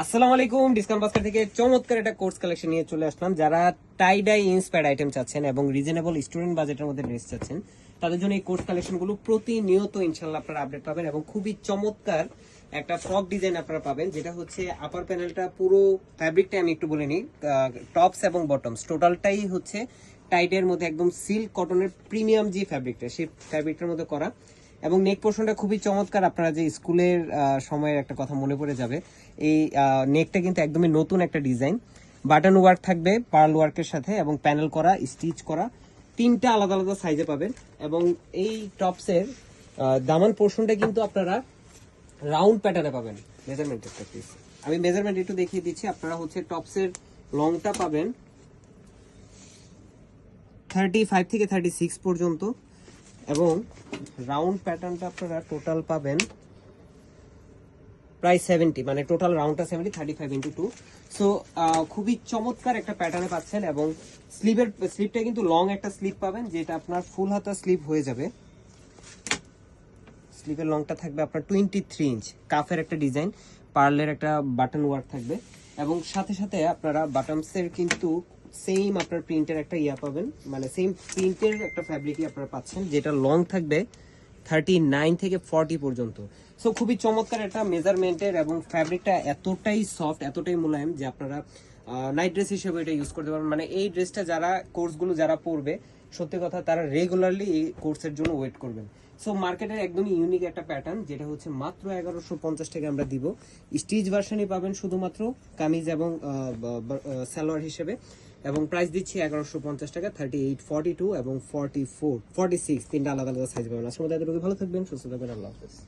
আসসালামু আলাইকুম। Discount basket থেকে চমৎকার একটা কোর্স কালেকশন নিয়ে চলে আসলাম। যারা টাই ডাই ইন্সপায়ার্ড আইটেম চাচ্ছেন এবং রিজনেবল স্টুডেন্ট বাজেটের মধ্যে ড্রেস চাচ্ছেন, তাদের জন্য এই কোর্স কালেকশনগুলো প্রতিনিয়ত ইনশাল্লাহ আপনারা আপডেট পাবেন এবং খুবই চমৎকার একটা ফ্রক ডিজাইন আপনারা পাবেন, যেটা হচ্ছে আপার প্যানেলটা পুরো ফ্যাব্রিকটা আমি একটু বলে নিই। টপস এবং বটমস টোটালটাই হচ্ছে টাইডের মধ্যে একদম সিল্ক কটনের প্রিমিয়াম যে ফ্যাব্রিকটা, সেই ফ্যাব্রিকটার মধ্যে করা এবং নেক পোর্শনটা খুবই চমৎকার। আপনারা যে স্কুলের সময়ের একটা কথা মনে পড়ে যাবে। এই নেকটা কিন্তু একদমই নতুন একটা ডিজাইন, বাটন ওয়ার্ক থাকবে পার্ল ওয়ার্কের সাথে এবং প্যানেল করা, স্টিচ করা, তিনটা আলাদা আলাদা সাইজে পাবেন। এবং এই টপসের দামান পোর্শনটা কিন্তু আপনারা রাউন্ড প্যাটার্নে পাবেন। মেজারমেন্টের প্লিজ আমি মেজারমেন্ট একটু দেখিয়ে দিচ্ছি। আপনারা হচ্ছে টপসের লংটা পাবেন 35 থেকে 36 পর্যন্ত এবং রাউন্ড প্যাটার্নটা আপনারা টোটাল পাবেন প্রায় 70, মানে টোটাল রাউন্ডটা 70, 35x2। সো খুবই চমৎকার একটা প্যাটার্নে পাচ্ছেন এবং স্লিপটা কিন্তু লং একটা স্লিপ পাবেন, যেটা আপনার ফুল হাতা স্লিপ হয়ে যাবে। স্লিপের লংটা থাকবে আপনার 23 ইঞ্চ, কাফের একটা ডিজাইন, পার্লের একটা বাটন ওয়ার্ক থাকবে এবং সাথে সাথে আপনারা বাটমসের কিন্তু সেম আপনার প্রিন্টের একটা ইয়া পাবেন, মানে সেম প্রিন্টের একটা ফ্যাব্রিকই আপনারা পাচ্ছেন, যেটা লং থাকবে 39 থেকে 40 পর্যন্ত। সো খুবই চমৎকার একটা মেজারমেন্টের এবং ফ্যাব্রিকটা এতটাই সফট, এতটাই মোলায়েম যে আপনারা নাইট ড্রেস হিসেবে এটা ইউজ করতে পারবেন। মানে এই ড্রেসটা যারা কোর্সগুলো যারা পরবে, সত্যি কথা তারা রেগুলারলি এই কোর্সের জন্য ওয়েট করবেন। সো মার্কেটের একদমই ইউনিক একটা প্যাটার্ন, যেটা হচ্ছে মাত্র 1150 টাকা আমরা দিব। স্টিচ ভার্সনই পাবেন শুধুমাত্র কামিজ এবং সালোয়ার হিসেবে, এবং প্রাইস দিচ্ছি 1150 টাকা। 38, 42 এবং 44, 46 তিনটা আলাদা আলাদা সাইজ পাবেন। আসলে এতটুকু ভালো থাকবেন, সুস্থ থাকবেন। আল্লাহ হাফেজ।